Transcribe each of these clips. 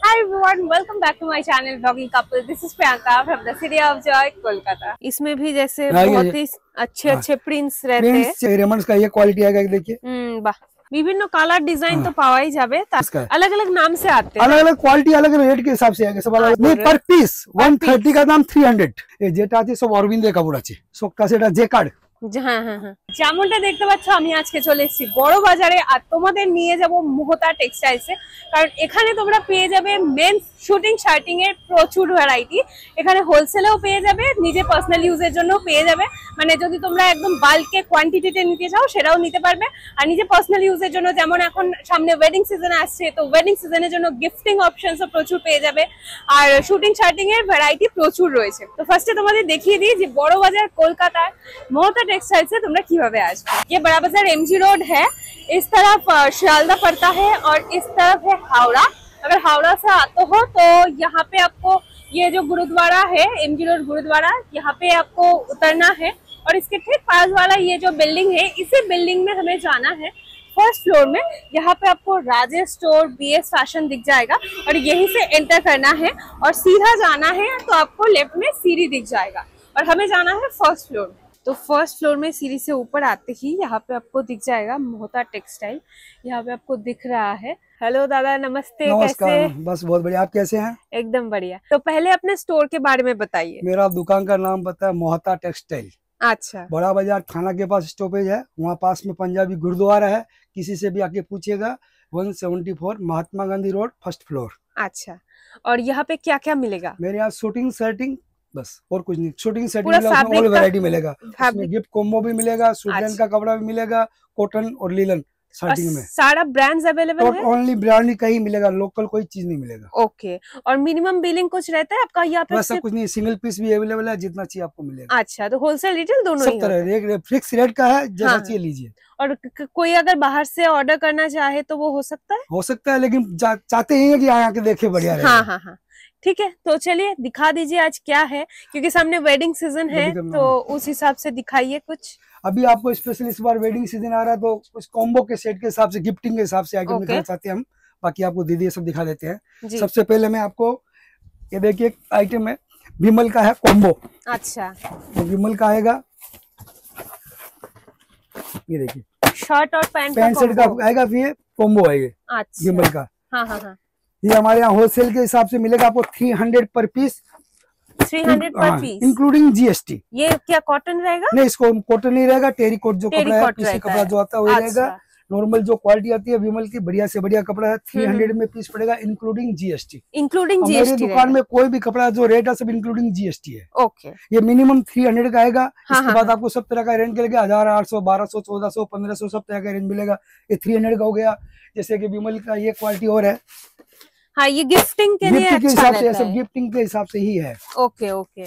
Hi everyone, welcome back to my channel Vlogging Couple. This is Priyanka from the city of joy, Kolkata. इसमें भी जैसे बहुत ही अच्छे prints रहते हैं। रेमंड्स का ये क्वालिटी आएगा देखिए। वाह, विभिन्न कलर डिजाइन तो पावा ही जावे। अलग अलग नाम से आते हैं, अलग अलग क्वालिटी अलग अलग रेट के हिसाब से आएगा। सब अलग नहीं, पर पीस 130 का दाम 300। ये जेटा আছে সব অরবিন্দে কাপড় আছে, সবটা সেটা জে কার্ড। যেমনটা দেখতে পাচ্ছ আমি আজকে চলে এসেছি বড় বাজারে, আর তোমাদের নিয়ে যাব মোহতা টেক্সটাইলসে। কারণ এখানে তোমরা পেয়ে যাবে মেন্স শুটিং শার্টিং এর প্রচুর ভ্যারাইটি। এখানে হোলসেলেও পেয়ে যাবে, নিজে পার্সোনাল ইউজের জন্য পেয়ে যাবে। মানে যদি তোমরা একদম বাল্কে কোয়ান্টিটিতে নিতে চাও সেটাও নিতে পারবে, আর নিজে পার্সোনাল ইউজের জন্য যেমন এখন সামনে ওয়েডিং সিজন আসছে, তো ওয়েডিং সিজনের জন্য গিফটিং অপশনসও প্রচুর পেয়ে যাবে। আর শুটিং শার্টিং এর ভ্যারাইটি প্রচুর রয়েছে। তো ফার্স্টে তোমাদের দেখিয়ে দিই যে বড় বাজার কলকাতার মোহতা टेक्सटाइल से तुमरा किभाबे आसबे। ये बड़ा बाजार एमजी रोड है, इस तरफ शियालदा पड़ता है और इस तरफ है हावड़ा। अगर हावड़ा से आते हो तो यहाँ पे आपको ये जो गुरुद्वारा है एमजी रोड गुरुद्वारा, यहाँ पे आपको उतरना है और इसके ठीक पास वाला ये जो बिल्डिंग है, इसी बिल्डिंग में हमें जाना है फर्स्ट फ्लोर में। यहाँ पे आपको राजेश स्टोर बीएस फैशन दिख जाएगा और यहीं से एंटर करना है और सीधा जाना है तो आपको लेफ्ट में सीढ़ी दिख जाएगा और हमें जाना है फर्स्ट फ्लोर में। तो फर्स्ट फ्लोर में सीढ़ी से ऊपर आते ही यहाँ पे आपको दिख जाएगा मोहता टेक्सटाइल। यहाँ पे आपको दिख रहा है। हेलो दादा, नमस्ते। कैसे? बस बहुत बढ़िया, आप कैसे हैं? एकदम बढ़िया। तो पहले अपने स्टोर के बारे में बताइए। मेरा दुकान का नाम पता है मोहता टेक्सटाइल। अच्छा। बड़ा बाजार थाना के पास स्टॉपेज है, वहाँ पास में पंजाबी गुरुद्वारा है। किसी से भी आके पूछिएगा, 174 Mahatma Gandhi road, first floor. अच्छा, और यहाँ पे क्या क्या मिलेगा? मेरे यहाँ शूटिंग शर्टिंग बस और कुछ नहीं। शूटिंग सेटिंग ऑल वैरायटी मिलेगा, इसमें गिफ्ट कॉम्बो भी मिलेगा, सूटन का कपड़ा भी मिलेगा, कॉटन और लिलन शर्टिंग में सारा ब्रांड्स अवेलेबल है। ओनली ब्रांड का ही मिलेगा, लोकल कोई चीज नहीं मिलेगा। ओके, और मिनिमम बिलिंग कुछ रहता है आपका यहाँ पे? वैसा कुछ नहीं, सिंगल पीस भी अवेलेबल है, जितना चाहिए आपको मिलेगा। अच्छा, तो होलसेल रिटेल दोनों सब तरह फिक्स रेट का है, जैसा चाहिए लीजिए। और कोई अगर बाहर से ऑर्डर करना चाहे तो वो हो सकता है? हो सकता है, लेकिन चाहते हैं कि यहाँ आके देखे, बढ़िया रहेगा। हाँ, ठीक है। तो चलिए दिखा दीजिए आज क्या है, क्योंकि सामने वेडिंग सीजन है तो उस हिसाब से दिखाइए कुछ। अभी आपको स्पेशल इस बार वेडिंग सीजन आ रहा है तो कुछ कॉम्बो के सेट के हिसाब से, गिफ्टिंग के हिसाब से आइटम दिखाना चाहते हैं हम। बाकी आपको दीदी सब दिखा देते हैं। सबसे पहले मैं आपको ये देखिए आइटम है, विमल का है कॉम्बो। अच्छा, तो विमल का आएगा, ये देखिए शर्ट और पैंट सेट का आएगा, फिर कॉम्बो आएगा विमल का। हाँ। ये हमारे यहाँ होलसेल के हिसाब से मिलेगा आपको 300 पर पीस। 300 पर पीस इंक्लूडिंग जीएसटी। ये क्या कॉटन रहेगा? नहीं, इसको कॉटन नहीं रहेगा, टेरिकॉट जो कपड़ा है, पीसी कपड़ा जो आता है वो रहेगा। नॉर्मल जो क्वालिटी आती है विमल की, बढ़िया से बढ़िया कपड़ा है, 300 में पीस पड़ेगा इंक्लूडिंग जीएसटी। मेरी दुकान में कोई भी कपड़ा जो रेट है सब इंक्लूडिंग जीएसटी है। ओके, ये मिनिमम 300 का आएगा। इसके बाद आपको सब तरह का रेंज मिलेगा, 1000, 800, 1200, 1400, 1500 सब तरह का रेंज मिलेगा। ये 300 का हो गया। जैसे कि विमल का ये क्वालिटी और है। हाँ, ये गिफ्टिंग के लिए अच्छा हिसाब से, सब गिफ्टिंग के हिसाब से ही है। ओके।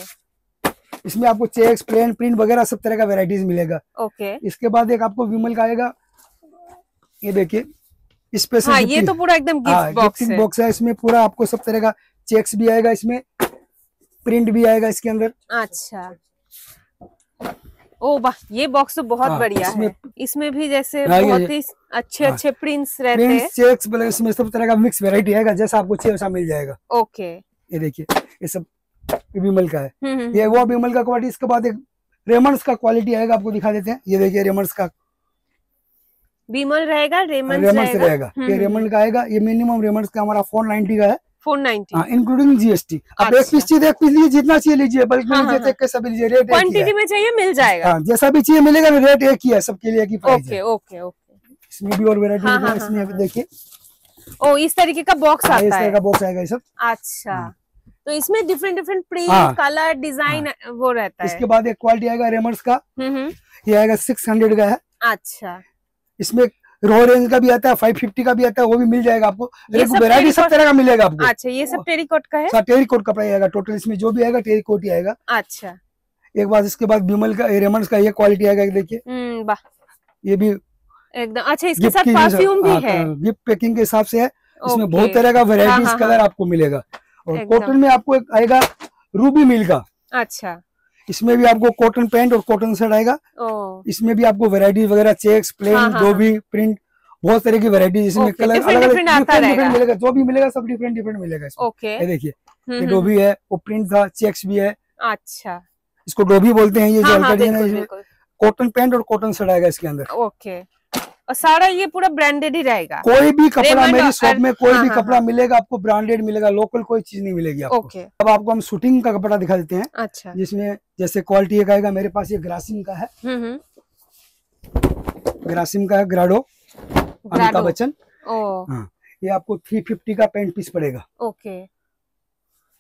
इसमें आपको चेक्स, प्लेन, प्रिंट वगैरह सब तरह का वैरायटीज मिलेगा। ओके। इसके बाद एक आपको विमल का आएगा, ये देखिए स्पेशल। हाँ, ये तो पूरा एकदम गिफ्ट बॉक्स है। इसमें पूरा आपको सब तरह का चेक्स भी आएगा, इसमें प्रिंट भी आएगा इसके अंदर। अच्छा, ओ वाह, ये बॉक्स तो बहुत बढ़िया है। इसमें भी जैसे बहुत ही अच्छे प्रिंट्स रहते हैं, चेक्स, इसमें सब तरह का मिक्स वैरायटी आएगा, जैसा आपको चाहिए वैसा मिल जाएगा। ओके, ये देखिए ये सब विमल का है। ये वो विमल का क्वालिटी। इसके बाद एक रेमंड्स का क्वालिटी आएगा, आपको दिखा देते हैं। ये देखिए रेमंड्स का, विमल रहेगा, रेमंड्स रहेगा। ये रेमंड का आएगा। ये मिनिमम रेमंड्स का हमारा 490 का है। 490 इंक्लूडिंग जीएसटी। आप एक पीस चाहिए, एक पीस लीजिए, जितना चाहिए लीजिए, बल्कि लीजिए, कैसा भी लीजिए, रेट क्वांटिटी में चाहिए मिल जाएगा। जैसा भी चाहिए मिलेगा, रेट एक ही है, सबके लिए एक ही प्राइस है। ओके। इसमें भी और वैरायटी इसमें अभी देखिए, ओ इस तरीके का बॉक्स आता है। इस तरह का बॉक्स आएगा ये सब। अच्छा, तो इसमें डिफरेंट प्रिंट, कलर, डिजाइन वो रहता है। इसके बाद एक क्वालिटी आएगा रेमंड्स का, ये आएगा 600 का है। अच्छा, इसमें रो रेंज का भी आता है, 550 का भी आता है, वो भी मिल जाएगा आपको। वैरायटी सब तरह का मिलेगा आपको। अच्छा, ये सब टेरिकॉट का है। टेरिकॉट कपड़ा आएगा टोटल, इसमें जो भी आएगा टेरिकॉट ही आएगा। अच्छा, एक बात। इसके बाद विमल का, रेमंड्स का ये क्वालिटी आएगा, देखिए ये भी एकदम अच्छा। इसके साथ परफ्यूम भी है, गिफ्ट पैकिंग के हिसाब से है। इसमें बहुत तरह का वैरायटीज कलर आपको मिलेगा। और कॉटन में आपको एक आएगा रूबी मिल का। अच्छा, इसमें भी आपको कॉटन पैंट और कॉटन शर्ट आएगा। इसमें भी आपको वैरायटी वगैरह, चेक्स, प्लेन, जो भी प्रिंट बहुत तरह की वैरायटी जिसमें कलर अलग अलग डिफरेंट मिलेगा, जो भी मिलेगा सब डिफरेंट डिफरेंट मिलेगा इसमें। ओके, ये देखिए ये डोबी है, वो प्रिंट था, चेक्स भी है। अच्छा, इसको डोबी बोलते हैं। ये जो हाँ, डिजाइन है कॉटन पैंट और कॉटन शर्ट आएगा इसके अंदर। ओके, और सारा ये पूरा ब्रांडेड ही रहेगा। कोई भी कपड़ा मेरी शॉप में कोई भी कपड़ा मिलेगा आपको ब्रांडेड मिलेगा, लोकल कोई चीज नहीं मिलेगी आपको। अब आपको हम शूटिंग का कपड़ा दिखा देते हैं। अच्छा, जिसमें जैसे क्वालिटी एक आएगा मेरे पास, ये ग्रासिम का है, ग्रासिम का है, ग्राडो, अमिताभ बच्चन। हाँ, ये आपको 350 का पैंट पीस पड़ेगा। ओके,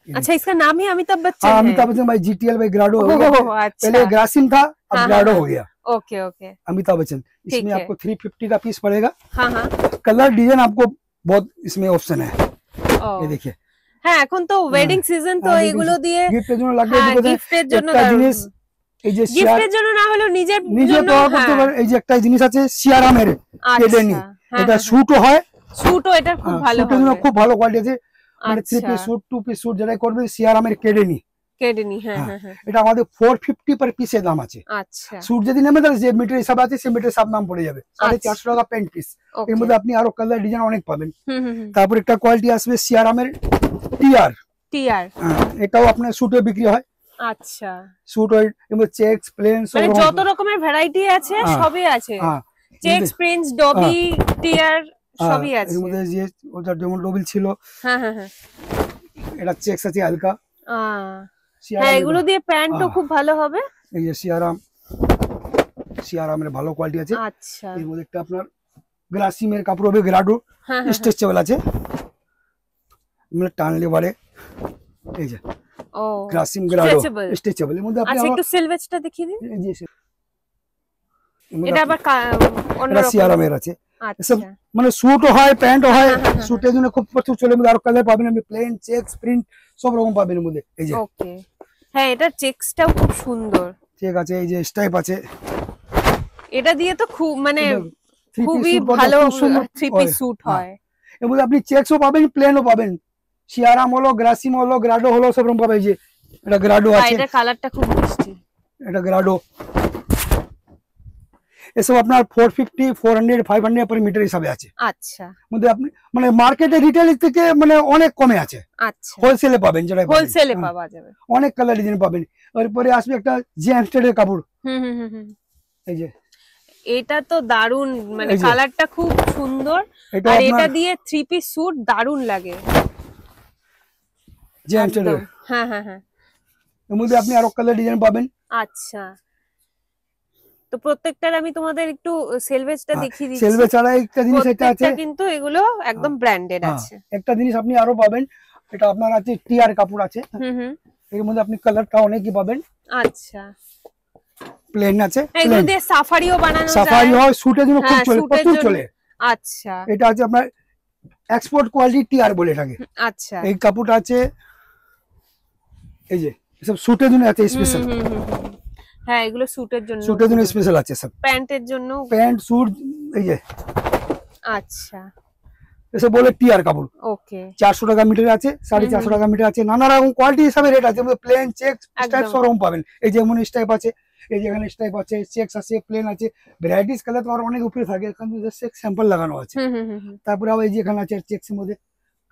अच्छा, इसका नाम ही अमिताभ बच्चन है। अमिताभ बच्चन भाई, GTL भाई, ग्राडो हो गया। पहले ग्रासिम था, अब ग्राडो हो गया। Okay okay, Amitabh Bachchan. इसमें आपको 350 का पीस पड़ेगा। कलर डिजाइन आपको बहुत इसमें ऑप्शन है। ये देखिए, হ্যাঁ এখন তো ওয়েডিং সিজন, তো এগুলো দিয়ে গিফটের জন্য লাগবে। গিফটের জন্য জিনিস, এই যে গিফটের জন্য না হলেও নিজের জন্য করতে পারেন। এই যে একটা জিনিস আছে সিয়ারামের কেডেনি, এটা স্যুটও হয়, স্যুটও এটা খুব ভালো স্যুটের জন্য খুব ভালো কোয়ালিটি আছে। মানে 3 পিস স্যুট 2 পিস স্যুট যেটা করবে সিয়ারামের কেডেনি, কেডেনি। হ্যাঁ হ্যাঁ হ্যাঁ, এটা আমাদের 450 পার পিসের দাম আছে। আচ্ছা, স্যুট যদি নেবেন তাহলে যে মিটার হিসাব আছে সেই মিটার সব দাম পড়ে যাবে 450 টাকা প্যান্ট পিস। এর মধ্যে আপনি আরো কালার ডিজাইন অনেক পাবেন। তারপর একটা কোয়ালিটি আসবে সিয়ারামের টিআর। টিআর, এটাও আপনার স্যুটে বিক্রি হয়। আচ্ছা, স্যুট হয় এবং চেকস, প্লেন, মানে যত রকমের ভ্যারাইটি আছে সবই আছে। চেকস, প্রিন্টস, ডবি, টিআর সবই আছে। এর মধ্যে যে ওটা যেমন ডবল ছিল, হ্যাঁ হ্যাঁ হ্যাঁ, এটা চেকস আছে হালকা। হ্যাঁ, এগুলো দিয়ে প্যান্টও খুব ভালো হবে। এই যে সিয়ারামের ভালো কোয়ালিটি আছে। আচ্ছা, এর মধ্যে একটা আপনার গ্রাসিমের কাপড় হবে, গ্রাডো স্ট্রেচেবল আছে, মানে টানলে বাড়ে। এই যে ও গ্রাসিম গ্রাডো স্ট্রেচেবল। এর মধ্যে আপনি আচ্ছা একটু সিলভেজটা দেখিয়ে দিন। জি, এটা আবার অন্য সিয়ারামের আছে। আচ্ছা, মানে স্যুটও হয়, প্যান্টও হয়। স্যুটের জন্য খুব প্রচুর চলে, মধ্যে আরো কালার পাবেন আপনি, প্লেন, চেকস, প্রিন্ট সব রকম পাবেন এর মধ্যে। এই যে ওকে, হ্যাঁ, এটা চেকসটাও খুব সুন্দর। চেক আছে, এই যে স্টাইপ আছে। এটা দিয়ে তো খুব মানে খুবই ভালো 3 পিস স্যুট হয়। এর মধ্যে আপনি চেকসও পাবেন, প্লেনও পাবেন। সিয়ারাম হলো, গ্রাসিম হলো, গ্রাডো হলো, সব রকম পাবেন। যে এটা গ্রাডো আছে, এটা কালারটা খুব মিষ্টি, এটা গ্রাডো। এসব আপনার 450, 400, 500 পার মিটার হিসাবে আছে। আচ্ছা, মধ্যে আপনি মানে মার্কেটে রিটেল থেকে মানে অনেক কমে আছে। আচ্ছা, হোলসেলে পাবেন, যেটা হোলসেলে পাওয়া যাবে, অনেক কালার ডিজাইন পাবেন। এরপরে আসবে একটা জেমস্টেডের কাপড়। এই যে এটা তো দারুন, মানে কালারটা খুব সুন্দর, আর এটা দিয়ে 3 পিস স্যুট দারুন লাগে। জেমস্টেডের, হ্যাঁ হ্যাঁ হ্যাঁ, এর মধ্যে আপনি আরো কালার ডিজাইন পাবেন। আচ্ছা, তো প্রত্যেকটার আমি তোমাদের একটু সেলভেজটা দেখিয়ে দিচ্ছি। সেলভেজ ছাড়া একটা জিনিস এটা আছে, কিন্তু এগুলো একদম ব্র্যান্ডেড আছে। একটা জিনিস আপনি আরো পাবেন, এটা আপনার আছে টিআর কাপড় আছে। এর মধ্যে আপনি কালারটা অনেকই পাবেন। আচ্ছা, প্লেন আছে, এগুলো দিয়ে সাফারিও বানানো যায়। সাফারি হয়, স্যুটের জন্য খুব চলে, প্রচুর চলে। আচ্ছা, এটা আছে আপনার এক্সপোর্ট কোয়ালিটি টিআর বলে থাকে। আচ্ছা, এই কাপড়টা আছে, এই যে সব স্যুটের জন্য আছে স্পেশাল। হ্যাঁ, এগুলো স্যুটের জন্য, স্যুটের জন্য স্পেশাল আছে সব। প্যান্টের জন্য, প্যান্ট, স্যুট, এই যে আচ্ছা, এসব বলে টিআর কাপড়। ওকে, 400 টাকা মিটার আছে, 450 টাকা মিটার আছে, নানা রকম কোয়ালিটি হিসাবে রেট আছে। প্লেন, চেক, স্টাইপ সব রকম পাবেন। এই যেমন স্টাইপ আছে, এই যে এখানে স্টাইপ আছে, চেকস আছে, প্লেন আছে, ভ্যারাইটিস কালার তো আর অনেক উপরে থাকে। এখানে জাস্ট এক স্যাম্পল লাগানো আছে। তারপরে আবার এই যে এখানে আছে চেকসের মধ্যে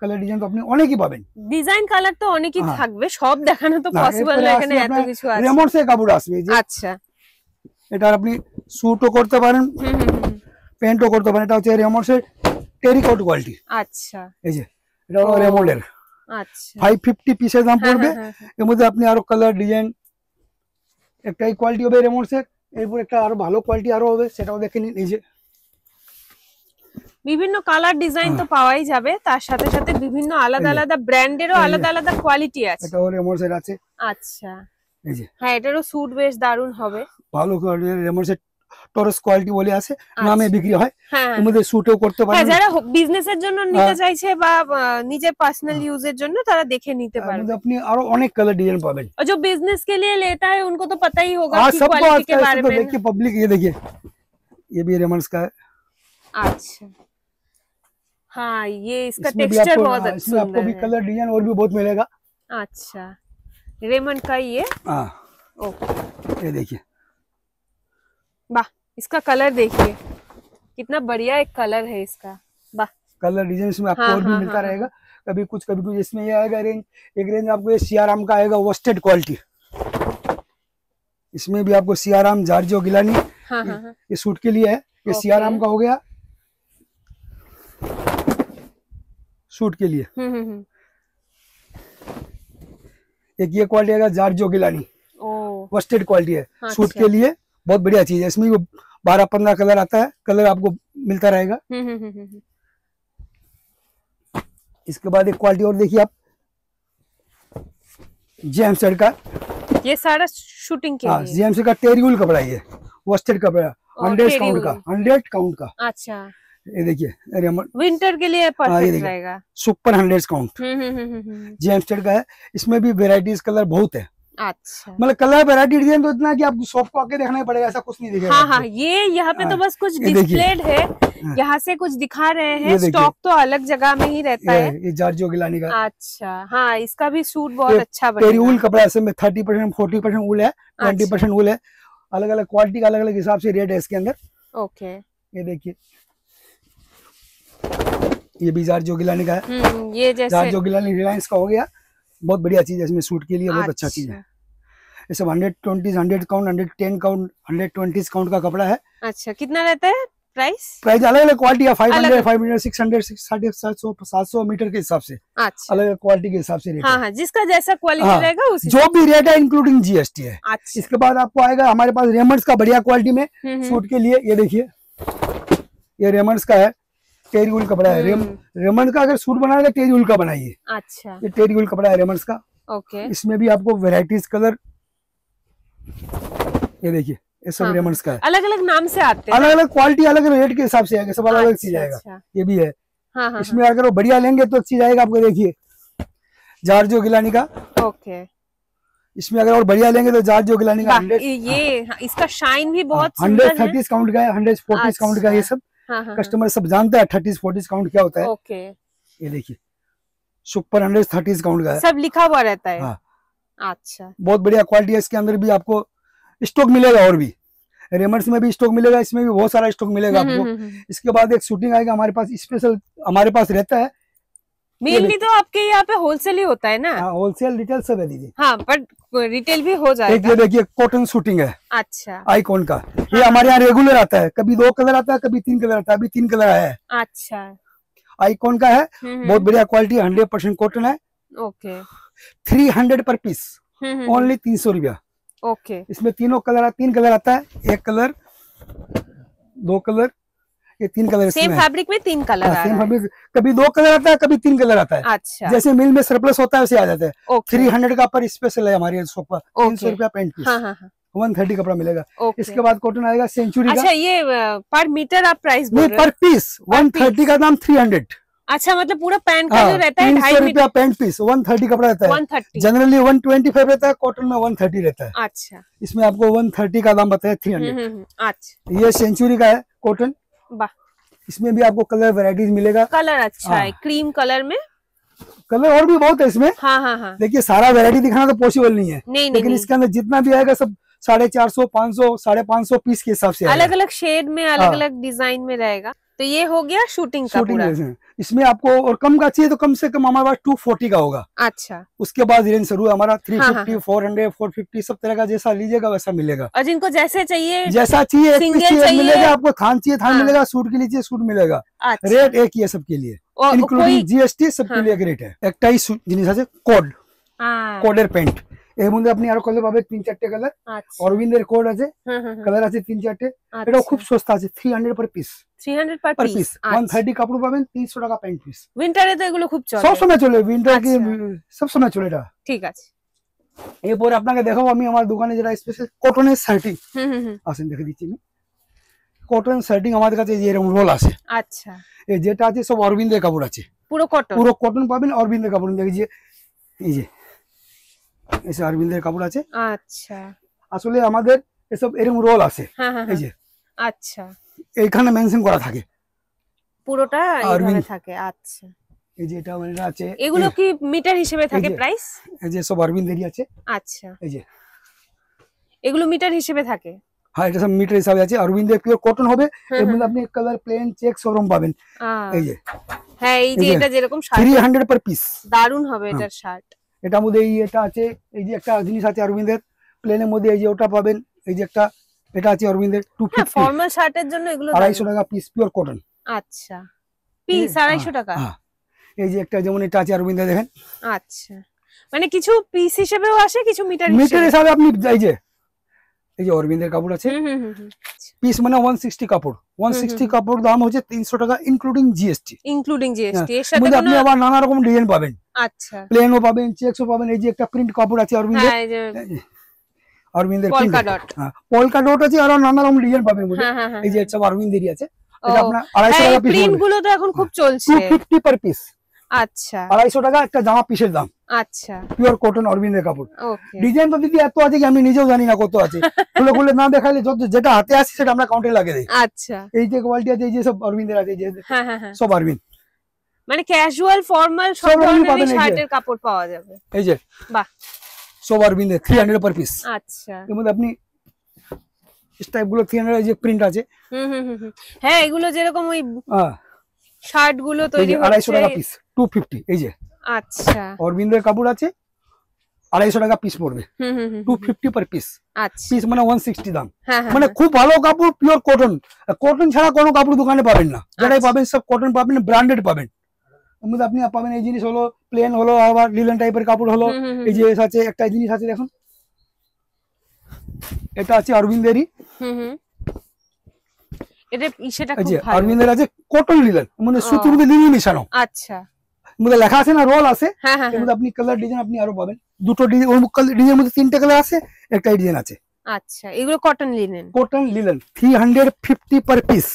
কালার ডিজাইন তো আপনি অনেকই পাবেন। ডিজাইন কালার তো অনেকই থাকবে, সব দেখানো তো পসিবল না, এখানে এত কিছু আছে। রেমন্ডসের কাপড় আসবে। আচ্ছা, এটা আপনি স্যুটও করতে পারেন, প্যান্টও করতে পারেন। এটা হচ্ছে রেমন্ডসের টেরিকট কোয়ালিটি। আচ্ছা, এই যে এটা হলো রেমন্ডের। আচ্ছা, 550 পিসের দাম পড়বে। এর মধ্যে আপনি আরো কালার ডিজাইন, একটাই কোয়ালিটি হবে রেমন্ডসের, এরপর একটা আরো ভালো কোয়ালিটি আরো হবে, সেটাও দেখে নিন। এই যে বিভিন্ন কালার ডিজাইন তো পাওয়াই যাবে, তার সাথে সাথে বিভিন্ন আলাদা আলাদা ব্র্যান্ডেরও আলাদা আলাদা কোয়ালিটি আছে। এটাও রেমন্ডসের আছে। আচ্ছা, এই যে হ্যাঁ, এটারও স্যুট বেশ দারুন হবে, ভালো কোয়ালিটি। রেমন্ডসের টরাস কোয়ালিটি বলে আছে, নামে বিক্রি হয়। এর মধ্যে স্যুটও করতে পারেন। যারা বিজনেসের জন্য নিতে চাইছে বা নিজের পার্সোনাল ইউজের জন্য, তারা দেখে নিতে পারবে। আপনি আরো অনেক কালার डिजाइन পাবেন। और जो बिजनेस के लिए लेता है उनको तो पता ही होगा कि क्वालिटी के बारे में। देखिए पब्लिक, ये देखिए ये भी रेमंड्स का है। अच्छा, हाँ, ये इसका टेक्सचर बहुत अच्छा है। इसमें आपको भी कलर डिजाइन और भी बहुत मिलेगा। अच्छा, रेमंड का ये। हाँ, ओके, ये देखिए, वाह, इसका कलर देखिए कितना बढ़िया एक कलर है इसका, वाह। कलर डिजाइन इसमें आपको और भी मिलता रहेगा, कभी कुछ इसमें ये आएगा रेंज, एक रेंज आपको ये सियाराम का आएगा वस्टेड क्वालिटी। इसमें भी आपको सियाराम जार्जियो गिलानी ये सूट के लिए है, ये सियाराम का हो गया सूट के लिए। एक ये क्वालिटी आएगा जार्जियो गिलानी, वस्टेड क्वालिटी है। सूट के लिए बहुत बढ़िया चीज है। इसमें 12-15 कलर आता है, कलर आपको मिलता रहेगा। इसके बाद एक क्वालिटी और देखिए आप, जेएमसेड का, ये सारा शूटिंग के लिए जेएमसेड का टेरियल कपड़ा, ये वस्टेड कपड़ा 100 काउंट का, 100 काउंट का। अच्छा, ये देखिए विंटर के लिए परफेक्ट रहेगा, सुपर 100 काउंट जेएमसेड का है। इसमें भी वेराइटीज कलर बहुत है। अच्छा, मतलब कलर वैरायटी डिजाइन तो इतना कि आपको शॉप को आके देखना ही पड़ेगा, ऐसा कुछ नहीं दिखेगा। हाँ, ये यहाँ पे तो बस कुछ डिस्प्लेड है, यहाँ से कुछ दिखा रहे हैं, स्टॉक तो अलग जगह में ही रहता है। ये जार्जियो गिलानी का। अच्छा, हाँ, इसका भी सूट बहुत अच्छा बनेगा। ऊल कपड़ा है, इसमें 30% 40% ऊल है, 20% ऊल है। अलग अलग क्वालिटी का अलग अलग हिसाब से रेट है इसके अंदर। ओके, ये देखिए, ये भी जार्जियो गिलानी का है। ये जैसे जार्जियो गिलानी रिलायंस का हो गया, बहुत बढ़िया चीज है। इसमें सूट के लिए बहुत अच्छा चीज है। ये सब 120, 100 काउंट, 110 काउंट, 120 काउंट का कपड़ा है। अच्छा, कितना रहता है प्राइस? प्राइस अलग अलग क्वालिटी है, 500, 500, 600, 750, 700 मीटर के हिसाब से। अच्छा, अलग अलग क्वालिटी के हिसाब से रेट है। हाँ, जिसका जैसा क्वालिटी रहेगा उसी जो भी रेट है इंक्लूडिंग जीएसटी है। अच्छा। इसके बाद आपको आएगा हमारे पास रेमंड्स का बढ़िया क्वालिटी में सूट के लिए। ये देखिए, ये रेमंड्स का है, टेरियल कपड़ा है। रेमंड का अगर सूट बनाएगा टेरियल का बनाइए। अच्छा, ये टेरियल कपड़ा है रेमंड्स का। ओके, इसमें भी आपको वेराइटीज कलर, ये देखिए, ये सब रेमंड्स का है। अलग अलग नाम से आते हैं, अलग अलग क्वालिटी, अलग अलग रेट के हिसाब से आएगा, सब अलग अलग चीज आएगा। ये भी है। इसमें अगर वो बढ़िया लेंगे तो चीज आएगा आपको। देखिए, जार्जियो गिलानी का। ओके, इसमें अगर और बढ़िया लेंगे तो जार्जियो गिलानी का 100, ये इसका शाइन भी बहुत 130 काउंट का है, 140 काउंट का। ये सब कस्टमर सब जानते हैं 30-40 काउंट क्या होता है। ओके, ये देखिए, सुपर 130 काउंट का है, सब लिखा हुआ रहता है। अच्छा, बहुत बढ़िया क्वालिटी है। इसके अंदर भी आपको स्टॉक मिलेगा, और भी रेमंड्स में भी स्टॉक मिलेगा, इसमें भी बहुत सारा स्टॉक मिलेगा आपको। इसके बाद एक शूटिंग आएगा हमारे पास, स्पेशल हमारे पास रहता है। मेनली तो आपके यहाँ पे होलसेल ही होता है ना? होलसेल रिटेल सब है दीदी। हाँ, बट रिटेल भी हो जाएगा। एक ये देखिए, कॉटन शूटिंग है। अच्छा, आईकॉन का। ये हमारे यहाँ रेगुलर आता है, कभी 2 कलर आता है, कभी 3 कलर आता है। अभी 3 कलर आया है। अच्छा, आईकॉन का है, बहुत बढ़िया क्वालिटी, 100% कॉटन है। ओके, 300 पर पीस, ओनली 300 रुपया। ओके, इसमें 3 कलर आता है, 1 कलर, 2 कलर, ये 3 कलर। सेम फैब्रिक में 3 कलर आ रहा है। कभी 2 कलर आता है, कभी 3 कलर आता है। अच्छा, जैसे मिल में सरप्लस होता है वैसे आ जाता है। 300 का पर स्पेशल है हमारे शॉप पर, 300 रुपया पैंट पीस। 130 कपड़ा मिलेगा। इसके बाद कॉटन आएगा सेंचुरी का। अच्छा, ये पर मीटर आप प्राइस बोल रहे हैं? पर पीस 130 का दाम 300। अच्छा, मतलब पूरा पैंट का जो रहता है 300 रुपया पैंट पीस, 130 कपड़ा रहता है। 130 जनरली 125 रहता है, कॉटन में 130 रहता है। अच्छा, इसमें आपको 130 का दाम बताया 300। अच्छा, ये सेंचुरी का है कॉटन। इसमें भी आपको कलर वैरायटीज मिलेगा। कलर अच्छा है, क्रीम कलर में। कलर और भी बहुत है इसमें। हाँ। देखिए, सारा वैरायटी दिखाना तो पॉसिबल नहीं है, लेकिन इसके अंदर जितना भी आएगा सब 450, 500, 550 पीस के हिसाब से अलग अलग शेड में, अलग अलग डिजाइन में रहेगा। तो ये हो गया शूटिंग का पूरा। इसमें आपको और कम का चाहिए तो कम से कम हमारे पास 240 का होगा। अच्छा, उसके बाद रेंज शुरू है हमारा 350, 400, 450, सब तरह का जैसा लीजिएगा वैसा मिलेगा। और जिनको जैसे चाहिए, जैसा चाहिए, एक पीस चाहिए मिलेगा आपको, थान चाहिए थान मिलेगा, सूट के लिए चाहिए सूट मिलेगा। रेट एक ही है सबके लिए, इंक्लूडिंग जीएसटी, सबके लिए एक रेट है। एक टाई जिनिस আছে কোড, কোডের প্যান্ট এর মধ্যে আপনি আরো কলর পাবেন 3-4টে কালার। অরবিন্দের কোড আছে, কালার আছে 3-4টে। এটাও খুব সস্তা আছে, 300 पर पीस। 300 पर पीस। 130 কাপড় পাবেন, 300 টাকা প্যান্ট পিস। উইন্টারে তো এগুলো খুব চলে, সব সময় চলে, উইন্টার কি সব সময় চলে এটা। ঠিক আছে, এরপর আপনাকে দেখাবো আমি আমার দোকানে যেটা স্পেশাল কটনের শার্টিং। আসেন দেখে দিচ্ছি আমি। কটন শার্টিং আমাদের কাছে এরকম রোল আছে। আচ্ছা, এই যেটা আছে সব অরবিন্দের কাপড় আছে, পুরো কটন। পুরো কটন পাবেন, অরবিন্দের কাপড়। দেখি এই যে এসে অরবিন্দের কাপড় আছে। আচ্ছা, আসলে আমাদের এসব এরকম রোল আছে। এই যে, আচ্ছা, এইখানে মেনশন করা থাকে, পুরোটা এইভাবে থাকে। আচ্ছা, এই যে এটা মানে আছে। এগুলো কি মিটার হিসেবে থাকে প্রাইস? এই যে সব অরবিন্দেরই আছে। আচ্ছা, এই যে এগুলো মিটার হিসেবে থাকে। হ্যাঁ এটা সব মিটার হিসাবে আছে, অরবিন্দের পিওর কটন হবে, এর মধ্যে আপনি কালার প্লেন চেক সরম পাবেন। এই যে হ্যাঁ এই যে এটা যেরকম 300 পার পিস, দারুন হবে এটার শার্ট। এটার মধ্যে এই এটা আছে, এই যে একটা জিনিস আছে অরবিন্দের প্লেনের মধ্যে, এই যে ওটা পাবেন, এই যে একটা এটা আছে অরবিন্দের 250 ফর্মাল শার্টের জন্য এগুলো 250 টাকা পিস পিওর কটন। আচ্ছা পিস 250 টাকা। এই যে একটা যেমন এটা আছে অরবিন্দের দেখেন। আচ্ছা মানে কিছু পিস হিসেবেও আসে, কিছু মিটার হিসাবে আপনি এই যে অরবিন্দের কাপড় আছে, পিস মানে 160 কাপড়, 160 কাপড় দাম হচ্ছে 300 টাকা ইনক্লুডিং জিএসটি। এর সাথে আপনি আবার নানা রকম ডিজাইন পাবেন। আচ্ছা প্লেনও পাবেন, চেকসও পাবেন। এই যে একটা প্রিন্ট কাপড় আছে অরবিন্দের, অরবিন্দের পলকা ডট, পলকা ডট আছে, আর নানা রকম ডিজাইন পাবেন। এই যে সব অরবিন্দেরই আছে, এটা আপনার 250 টাকা পিস। প্রিন্ট গুলো তো এখন খুব চলছে, 250 পার পিস। আচ্ছা 250 টাকা একটা জামা পিসের দাম। আচ্ছা পিওর কটন অরবিন্দের কাপড়। ওকে ডিজাইন তো দিদি এত আছে কি আমি নিজেও জানি না কত আছে, খুলে খুলে না দেখালে যত যেটা হাতে আসে সেটা আমরা কাউন্টে লাগিয়ে দেই। আচ্ছা এই যে কোয়ালিটি আছে, এই যে সব অরবিন্দের আছে, এই যে সব অরবিন্দ, মানে ক্যাজুয়াল ফর্মাল সব ধরনের শার্টের কাপড় পাওয়া যাবে। এই যে বাহ, সব অরবিন্দের 300 পার পিস। আচ্ছা এর মধ্যে আপনি স্টাইপ গুলো 300 যে প্রিন্ট আছে, হ্যাঁ এগুলো যেরকম ওই শার্ট গুলো তৈরি হচ্ছে 250 টাকা পিস, 250। এই যে আচ্ছা অরবিন্দের কাপড় আছে, 250 টাকা পিস পড়বে, 250 পার পিস। আচ্ছা পিস মানে 160 দাম। মানে খুব ভালো কাপড়, পিওর কটন। কটন ছাড়া কোনো কাপড় দোকানে পাবেন না, যেটাই পাবেন সব কটন পাবেন, ব্র্যান্ডেড পাবেন। এর মধ্যে আপনি পাবেন এই জিনিস হলো প্লেন হলো, আবার লিলেন টাইপের কাপড় হলো। এই যে আছে একটা জিনিস আছে দেখুন, এটা আছে অরবিন্দেরই, এটা সেটা খুব ভালো। অরবিন্দের আছে কটন লিলেন, মানে সুতির মধ্যে লিলেন মিশানো। আচ্ছা মধ্যে লেখা আছে না, রোল আছে। এর মধ্যে আপনি কালার ডিজাইন আপনি আরো পাবেন, দুটো ডিজাইন, ওই ডিজাইনের মধ্যে 3টে কালার আছে, একটা ডিজাইন আছে। আচ্ছা এগুলো cotton linen, cotton linen 350 per piece.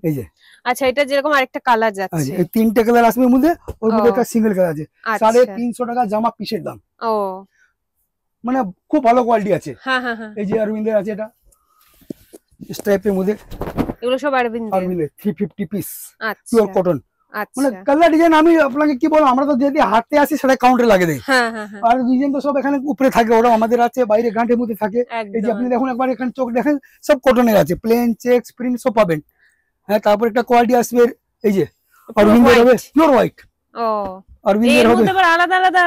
এই যে আচ্ছা এটা যেরকম আরেকটা কালার যাচ্ছে, এই 3টে কালার আসবে এর মধ্যে, ওর মধ্যে একটা সিঙ্গেল কালার আছে। 350 টাকা জামা পিসের দাম। ও মানে খুব ভালো কোয়ালিটি আছে। এই যে অরবিন্দের আছে, এটা স্ট্রাইপের মধ্যে, এগুলো সব অরবিন্দের 350 পিস আচ্ছা পিওর কটন। মানে কালার ডিজাইন আমি আপনাকে কি বলবো, আমরা তো যদি হাতে আসি সেটা কাউন্টে লাগে দেই, আর ডিজাইন তো সব এখানে উপরে থাকে, ওরা আমাদের আছে বাইরে গাঁটের মধ্যে থাকে। এই যে আপনি দেখুন একবার এখানে চোখ দেখেন, সব কটনের আছে, প্লেন চেক প্রিন্ট সব পাবেন। হ্যাঁ তারপর একটা কোয়ালিটি আসবে, এই যে অরবিন্দের হবে পিওর হোয়াইট। ও অরবিন্দের হবে আলাদা আলাদা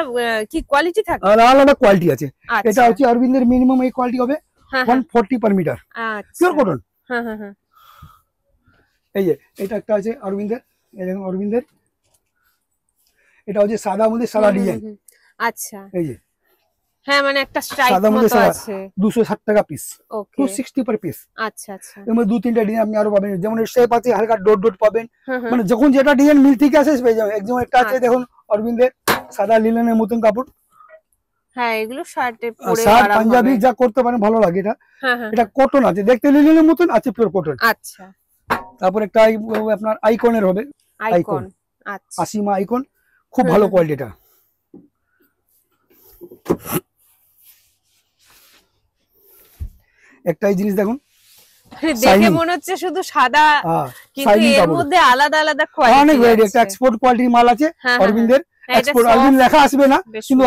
কি কোয়ালিটি থাকে, আলাদা কোয়ালিটি আছে। এটা হচ্ছে অরবিন্দের মিনিমাম এই কোয়ালিটি হবে 140 পার মিটার, পিওর কটন। এই যে এটা একটা আছে অরবিন্দের, এই দেখুন অরবিন্দের, এটা হচ্ছে সাদা মধ্যে সাদা ডিজাইন। আচ্ছা এই যে হ্যাঁ মানে একটা স্ট্রাইপ মতো আছে, 260 টাকা পিস, 260 পার পিস। আচ্ছা আচ্ছা এর মধ্যে 2-3টা ডিজাইন আপনি আরো পাবেন, যেমন শেপ আছে, হালকা ডট ডট পাবেন, মানে যখন যেটা ডিজাইন মিল ঠিক আছে পেয়ে যাবেন। একদম একটা আছে দেখুন অরবিন্দের সাদা লিনেনের মতন কাপড়। হ্যাঁ এগুলো শার্টে পরে শার্ট পাঞ্জাবি যা করতে পারেন, ভালো লাগে এটা। এটা কটন আছে, দেখতে লিনেনের মতন আছে, পিওর কটন। আচ্ছা তারপর একটা আপনার আইকনের হবে, আইকন। আচ্ছা আসিমা আইকন, খুব ভালো কোয়ালিটি। এটা একটা এই জিনিস দেখুন, দেখে মনে হচ্ছে শুধু সাদা, কিন্তু এর মধ্যে আলাদা আলাদা কোয়ালিটি, অনেক ভ্যারাইটি। একটা এক্সপোর্ট কোয়ালিটির মাল আছে অরবিন্দের, এক্সপোর্ট অরবিন্দ লেখা আসবে না, কিন্তু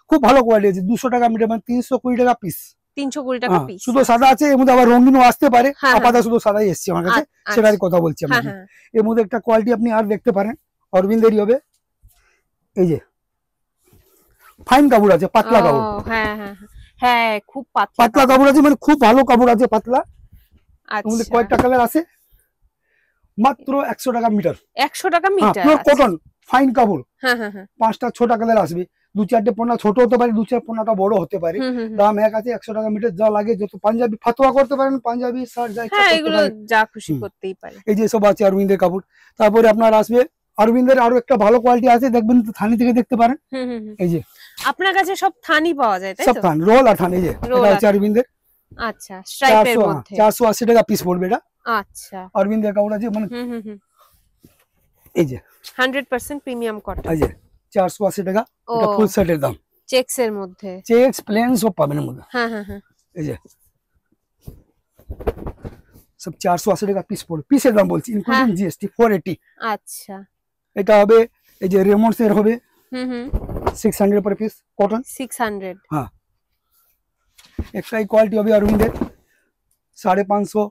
খুব ভালো কোয়ালিটি আছে। 200 টাকা মিটার, মানে 320 টাকা পিস, 320 টাকা পিস। শুধু সাদা আছে, এর মধ্যে আবার রঙিনও আসতে পারে, আপাতত শুধু সাদাই এসছে আমার কাছে, সেটারই কথা বলছি আমি। এর মধ্যে একটা কোয়ালিটি আপনি আর দেখতে পারেন, অরবিন্দেরই হবে। এই যে ফাইন কাপড় আছে, পাতলা কাপড়। হ্যাঁ খুব পাতলা কাপড় আছে, মানে খুব ভালো কাপড় আছে, পাতলা। আচ্ছা কয়েকটা কালার আছে, মাত্র 100 টাকা মিটার। 100 টাকা মিটার, পিওর কটন ফাইন কাপড়। 5টা 6টা কালার আসবে, 2-4টে পণ্য ছোট হতে পারে, 2-4 পণ্যটা বড় হতে পারে। দাম এক আছে, 100 টাকা মিটার। যা লাগে, যত পাঞ্জাবি ফাতোয়া করতে পারেন, পাঞ্জাবি শার্ট যা ইচ্ছা এগুলো যা খুশি করতেই পারে। এই যে সব আছে অরবিন্দের কাপড়। তারপরে আপনার আসবে অরবিন্দের আরো একটা ভালো কোয়ালিটি আছে, দেখবেন তো থানি থেকে দেখতে পারেন। এই যে আপনার কাছে সব থানি পাওয়া যায়, তাই তো? সব থান, রোল আর থান। এই যে এটা হচ্ছে অরবিন্দের। আচ্ছা স্ট্রাইপের মধ্যে 480 টাকা পিস পড়বে এটা। আচ্ছা অরবিন্দের কাপড় আছে, মানে এই যে 100% প্রিমিয়াম কটন। এই যে 480 টাকা, এটা ফুল সেটের দাম। চেকস এর মধ্যে, চেকস প্লেন সব পাবেন এর মধ্যে। এই যে সব 480 টাকা পিস পড়বে, পিসের দাম বলছি, ইনক্লুডিং জিএসটি 480। আচ্ছা এটা হবে এই যে রেমন্ডস এর হবে 600 পার পিস, কটন 600। হ্যাঁ একটাই কোয়ালিটি হবে অরবিন্দের 550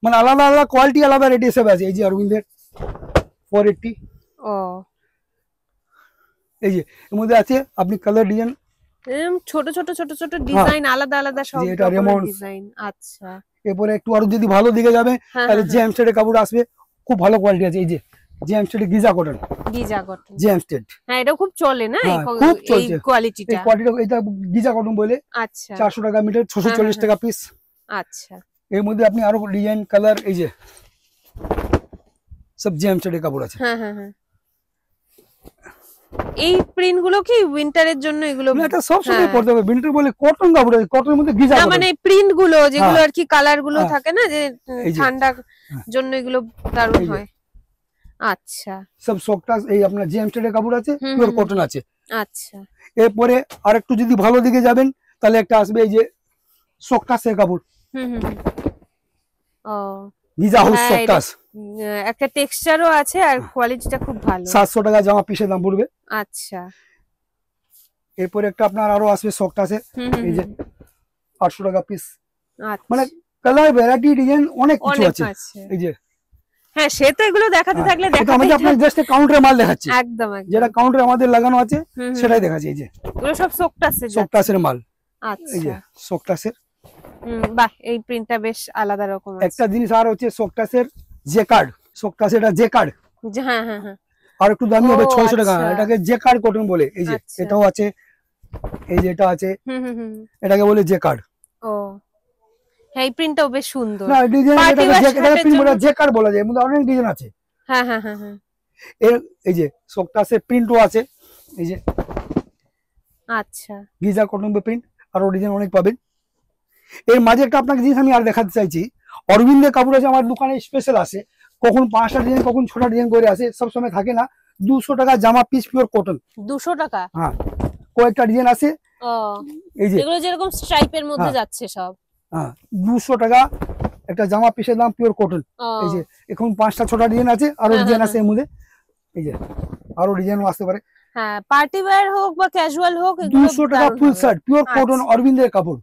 মানে আলাদা আলাদা কোয়ালিটি আলাদা রেট হিসেবে আছে। এই যে অরবিন্দের 480। ও এই যে এর মধ্যে আছে আপনি কালার ডিজাইন ছোট ছোট ছোট ছোট ডিজাইন আলাদা আলাদা সব ডিজাইন। আচ্ছা এরপরে একটু আরো যদি ভালো দিকে যাবে তাহলে জেমস্টেডের কাপড় আসবে, খুব ভালো কোয়ালিটি আছে। এই যে জেমস্টেড গিজা কটন, জেমস্টেড, হ্যাঁ এটা খুব চলে না এই কোয়ালিটিটা। এই কোয়ালিটিটা এটা গিজা কটন বলে। আচ্ছা 400 টাকা মিটার, 640 টাকা পিস। আচ্ছা এর মধ্যে আপনি আরো ডিজাইন কালার এই যে সব জেমস্টেডের কাপড় আছে। হ্যাঁ হ্যাঁ হ্যাঁ এই প্রিন্ট গুলো কি উইন্টারের জন্য এগুলো? না এটা সব সময় পড়তে হবে, উইন্টার বলে কটন কাপড় আছে, কটনের মধ্যে গিজা কটন। না মানে প্রিন্ট গুলো যেগুলো আর কি কালার গুলো থাকে না যে ঠান্ডার জন্য এগুলো দারুণ হয়। আচ্ছা সব সফটাস এই আপনার জেমস্টেডের কাপড় আছে, পিওর কটন আছে। আচ্ছা এরপরে আরেকটু যদি ভালো দিকে যাবেন তাহলে একটা আসবে এই যে সফটাসের কাপড়। ও গিজা হাউস সফটাস, একটা টেক্সচারও আছে আর কোয়ালিটিটা খুব ভালো। 700 টাকা জামা পিসের দাম পড়বে। আচ্ছা এরপরে একটা আপনার আরো আসবে সফটাসে এই যে 800 টাকা পিস। মানে কালার ভ্যারাইটি ডিজাইন অনেক কিছু আছে। এই যে হ্যাঁ সে তো এগুলো দেখাতে থাকলে দেখাতে আমি আপনাদের জাস্ট কাউন্টারে মাল দেখাচ্ছি। একদম যেটা কাউন্টারে আমাদের লাগানো আছে সেটাই দেখাচ্ছি। এই যে এগুলো সব সফটাসের মাল। আচ্ছা এই যে সফটাসের বাহ এই প্রিন্টটা বেশ আলাদা রকম আছে। একটা জিনিস আর হচ্ছে সফটাসের জেকার্ড, সফটাসের এটা জেকার্ড। হ্যাঁ হ্যাঁ হ্যাঁ আর একটু দামি হবে 600 টাকা, এটাকে জেকার্ড কটন বলে। এই যে এটাও আছে, এই যে এটা আছে, এটাকে বলে জেকার্ড। ও হ্যাঁ এই প্রিন্টটাও বেশ সুন্দর। না ডিজাইন এটাকে প্রিন্ট বলা জেকার্ড বলা যায়, এর মধ্যে অনেক ডিজাইন আছে। হ্যাঁ হ্যাঁ হ্যাঁ হ্যাঁ এই যে সফটাসের প্রিন্টও আছে। এই যে আচ্ছা গিজা কটন প্রিন্ট আর ডিজাইন অনেক পাবেন। এর মাঝে একটা আপনাকে জিনিস আমি আর দেখাতে চাইছি, অরবিন্দের কাপড় আছে আমার দোকানে স্পেশাল আছে, কখন 5টা ডিজাইন কখন 6টা ডিজাইন করে আসে, সব সময় থাকে না। 200 টাকা জামা পিস পিওর কটন। 200 টাকা? হ্যাঁ কয়েকটা ডিজাইন আছে। এই যে এগুলো যেরকম স্ট্রাইপের মধ্যে যাচ্ছে সব। হ্যাঁ 200 টাকা একটা জামা পিসের দাম পিওর কটন। এই যে এখন 5টা 6টা ডিজাইন আছে, আরো ডিজাইন আছে এর মধ্যে। এই যে আরো ডিজাইনও আসতে পারে। হ্যাঁ পার্টি ওয়্যার হোক বা ক্যাজুয়াল হোক 200 টাকা ফুল শার্ট পিওর কটন অরবিন্দের কাপড়।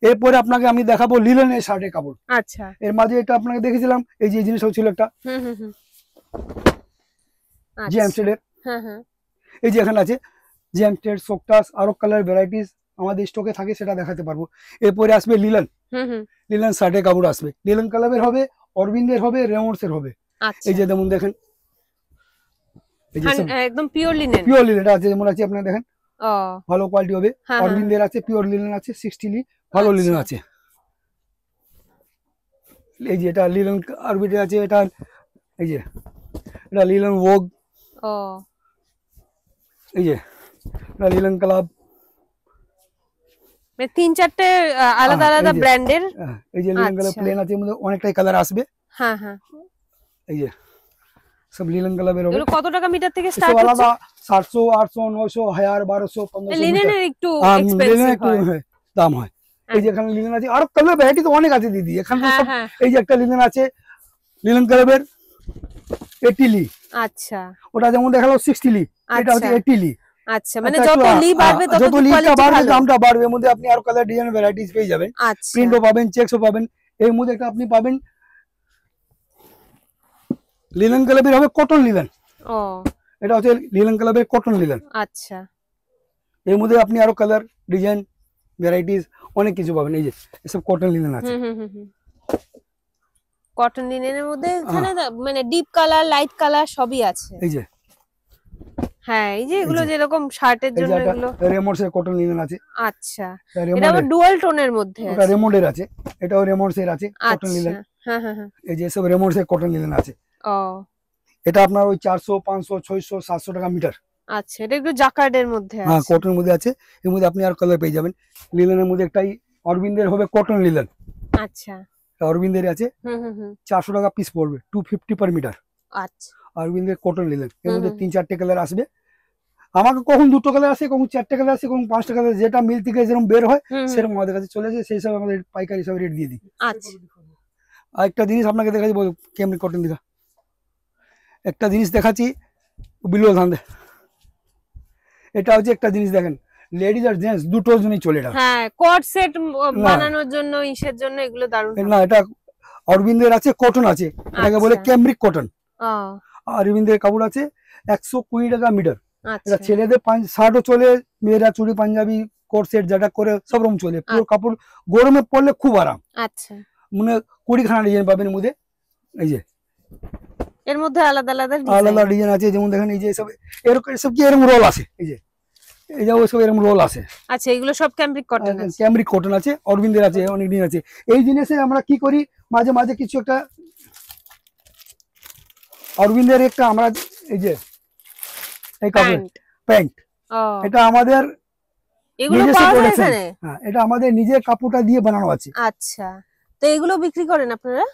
এরপরে আপনাকে আমি দেখাবো লিলেনের শার্টের কাপড়। আচ্ছা এর মাঝে এটা আপনাকে দেখেছিলাম, এই যে জিনিস হচ্ছিল একটা জেমস্টেড এর। এই যে এখানে আছে জেমস্টেড, সফটাস, আরো কালার ভ্যারাইটিস আমাদের স্টকে থাকে, সেটা দেখাতে পারবো। এরপরে আসবে লিলেন, লিলেন শার্টের কাপড় আসবে। লিলেন কালারের হবে, অরবিন্দের হবে, রেমন্ডস এর হবে। এই যে যেমন দেখেন এই যে একদম পিওর লিনেন, পিওর লিনেন আছে, যেমন আছে আপনারা দেখেন ভালো কোয়ালিটি হবে। অরবিন্দের আছে, পিওর লিনেন আছে, 60 ভালো লিনেন আছে। এই যে এটা লিলেন অরবিন্দের আছে, এটা এই যে এটা লিলেন ভোগ। এই যে এটা লিলেন ক্লাব। 3-4টে আলাদা আলাদা ব্র্যান্ডের। এই যে লিলেন কালার প্লেন আছে, এর মধ্যে অনেকটাই কালার আসবে। হ্যাঁ হ্যাঁ এই যে সব লিলেন কালারের হবে। এগুলো কত টাকা মিটার থেকে স্টার্ট হচ্ছে? আলাদা 700 800 900 1000 1200 1500। লিনেনের একটু এক্সপেন্সিভ হয়, দাম হয়। এই যে এখানে লিনেন আছে, আর কালার ভ্যারাইটি তো অনেক আছে দিদি এখানে সব। এই যে একটা লিনেন আছে, লিনেন কালারের 80 লি। আচ্ছা ওটা যেমন দেখালো 60 লি, এটা হচ্ছে 80 লি। আচ্ছা মানে যত লি বাড়বে তত লিটা বাড়বে দামটা বাড়বে। এর মধ্যে আপনি আরো কালার ডিজাইন ভ্যারাইটিস পেয়ে যাবেন, প্রিন্টও পাবেন, চেকসও পাবেন। এর মধ্যে একটা আপনি পাবেন লিলেন কালারের হবে কটন লিলেন। এটা হচ্ছে লিলেন কালারের কটন লিলেন। আচ্ছা এর মধ্যে আপনি আরো কালার ডিজাইন ভ্যারাইটিস অনেক কিছু পাবেন। এই যে এসব কটন লিনেন আছে। কটন লিনেনের মধ্যে এখানে মানে ডিপ কালার, লাইট কালার সবই আছে। এই যে হ্যাঁ এই যে এগুলো যেরকম শার্টের জন্য এগুলো রেমন্ডস এর কটন লিনেন আছে। আচ্ছা এটা আবার ডুয়াল টোনের মধ্যে আছে। এটা রেমন্ড এর আছে, এটাও রেমন্ডস এর আছে কটন লিনেন। হ্যাঁ হ্যাঁ হ্যাঁ এই যে সব রেমন্ডস এর কটন লিনেন আছে। এটা আপনার ওই 400 500 600 700 টাকা মিটার। আচ্ছা এটা একটু জাকার্ডের মধ্যে আছে। হ্যাঁ কটনের মধ্যে আছে। এর মধ্যে আপনি আর কালার পেয়ে যাবেন। লিনেনের মধ্যে একটাই অরবিন্দের হবে কটন লিনেন। আচ্ছা অরবিন্দের আছে 400 টাকা পিস পড়বে, 250 পার মিটার। আচ্ছা অরবিন্দের কটন লিনেন। এর মধ্যে 3-4টে কালার আসবে। আমাকে কখন 2টো কালার আসে, কখন 4টে কালার আসে, কখন 5টা কালার, যেটা মিল থেকে যেরকম বের হয় সেরকম আমাদের কাছে চলে যায়, সেই হিসাবে আমাদের পাইকারি হিসাবে রেট দিয়ে দিই। আচ্ছা আর একটা জিনিস আপনাকে দেখাচ্ছি, বল কেমনি কটন দেখা। একটা জিনিস দেখাচ্ছি বিলো ধান, এটা হচ্ছে একটা জিনিস দেখেন, লেডিজ আর জেন্টস দুটোর জন্যই চলে এটা। হ্যাঁ কট সেট বানানোর জন্য ইসের জন্য এগুলো দারুণ। না এটা অরবিন্দের আছে, কটন আছে, এটাকে বলে ক্যামব্রিক কটন। অরবিন্দের কাপড় আছে 120 টাকা মিটার। এটা ছেলেদের শার্টও চলে, মেয়েরা চুড়ি পাঞ্জাবি কোট সেট যেটা করে সব রকম চলে। পুরো কাপড় গরমে পরলে খুব আরাম। আচ্ছা মানে 20 খানা ডিজাইন পাবেন এর মধ্যে। এই যে এর মধ্যে আলাদা আলাদা ডিজাইন আছে, যেমন দেখেন এই যে সব এরকম, সব কি এরকম রোল আছে, এই যে সব এরকম রোল আছে। আচ্ছা এগুলো সব ক্যামব্রিক কটন আছে, ক্যামব্রিক কটন আছে, অরবিন্দের আছে, অনেক দিন আছে। এই জিনিসে আমরা কি করি মাঝে মাঝে কিছু একটা অরবিন্দের একটা আমরা এই যে এই কাপড় প্যান্ট, এটা আমাদের এগুলো পাওয়া যায় এখানে? হ্যাঁ এটা আমাদের নিজের কাপড়টা দিয়ে বানানো আছে। আচ্ছা তো এগুলো বিক্রি করেন আপনারা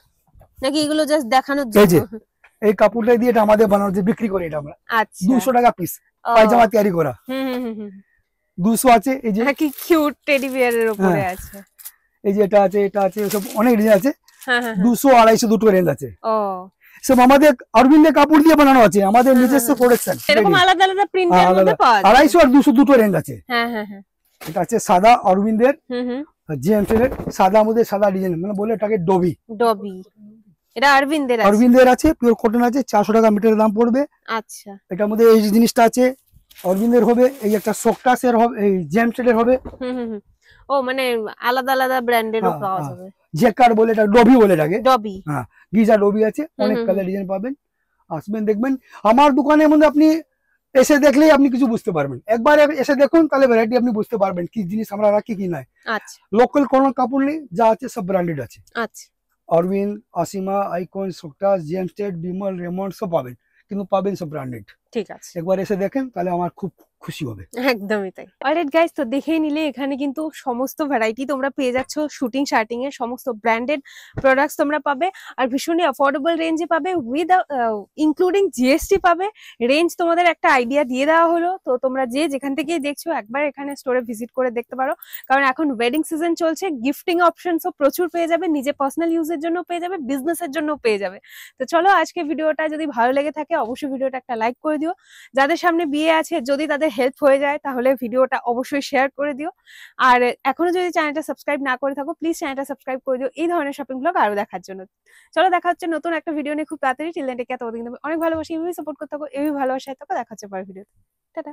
নাকি এগুলো জাস্ট দেখানোর জন্য? এই কাপড়টা দিয়ে এটা আমাদের বানানো আছে, বিক্রি করি এটা আমরা। আচ্ছা 200 টাকা পিস পায়জামা তৈরি করা। 200 আছে। এই যে কি কিউট টেডি বিয়ারের উপরে আছে, এই যে এটা আছে, এটা আছে, সব অনেক ডিজাইন আছে। 200 250 দুটো রেঞ্জ আছে। সব আমাদের অরবিন্দের কাপড় দিয়ে বানানো আছে, আমাদের নিজস্ব প্রোডাকশন। এরকম আলাদা আলাদা প্রিন্টের মধ্যে পাওয়া যায়। 250 আর 200 দুটো রেঞ্জ আছে। এটা আছে সাদা অরবিন্দের, জেমস এর সাদা মধ্যে সাদা ডিজাইন, মানে বলে এটাকে ডবি। এটা অরবিন্দের আছে, পিওর কটন আছে, 400 টাকা মিটারের দাম পড়বে। আচ্ছা এটার মধ্যে এই জিনিসটা আছে অরবিন্দের হবে, এই একটা সোকটাসের হবে, এই জেমস এর হবে। ও মানে আলাদা আলাদা ব্র্যান্ডেরও পাওয়া যাবে। জেকার বলে এটা, ডবি বলে এটাকে। ডবি, হ্যাঁ গিজা ডবি আছে, অনেক কালার ডিজাইন পাবেন। আসবেন দেখবেন আমার দোকানের মধ্যে, আপনি এসে দেখলেই আপনি কিছু বুঝতে পারবেন। একবার এসে দেখুন তাহলে ভ্যারাইটি আপনি বুঝতে পারবেন কি জিনিস আমরা রাখি কি নাই। আচ্ছা লোকাল কোনো কাপড় নেই, যা আছে সব ব্র্যান্ডেড আছে। আচ্ছা অরবিন্দ, আসিমা, আইকন, সোকটাস, জেমস টেড, বিমল, রেমন্ড সব পাবেন, কিন্তু পাবেন সব ব্র্যান্ডেড। ঠিক আছে একবার এসে দেখেন তাহলে আমার খুব খুশি হবে। একদমই তাই। অলরাইট গাইস, তো দেখেই নিলে এখানে কিন্তু সমস্ত ভ্যারাইটি তোমরা পেয়ে যাচ্ছ। শুটিং শার্টিং এর সমস্ত ব্র্যান্ডেড প্রোডাক্টস তোমরা পাবে, আর ভীষণই অ্যাফোর্ডেবল রেঞ্জে পাবে, উইথ ইনক্লুডিং জিএসটি পাবে। রেঞ্জ তোমাদের একটা আইডিয়া দিয়ে দেওয়া হলো, তো তোমরা যে যেখান থেকেই দেখছো একবার এখানে স্টোরে ভিজিট করে দেখতে পারো, কারণ এখন ওয়েডিং সিজন চলছে। গিফটিং অপশনসও প্রচুর পেয়ে যাবে, নিজে পার্সোনাল ইউজের জন্য পেয়ে যাবে, বিজনেসের জন্য পেয়ে যাবে। তো চলো আজকে ভিডিওটা যদি ভালো লেগে থাকে অবশ্যই ভিডিওটা একটা লাইক করে দিও। যাদের সামনে বিয়ে আছে যদি তাদের হেল্প হয়ে যায় তাহলে ভিডিওটা অবশ্যই শেয়ার করে দিও। আর এখনো যদি চ্যানেলটা সাবস্ক্রাইব না করে থাকো প্লিজ চ্যানেলটা সাবস্ক্রাইব করে দিও এই ধরনের শপিং ব্লগ আরো দেখার জন্য। চলো দেখা হচ্ছে নতুন একটা ভিডিও নিয়ে খুব তাড়াতাড়ি। টিল দেন টেক কেয়ার, তোমাদের কিন্তু অনেক ভালোবাসি, এভাবেই সাপোর্ট করতে থাকো, এভাবেই ভালোবাসায় থাকো। দেখা হচ্ছে পরের ভিডিওতে। টাটা।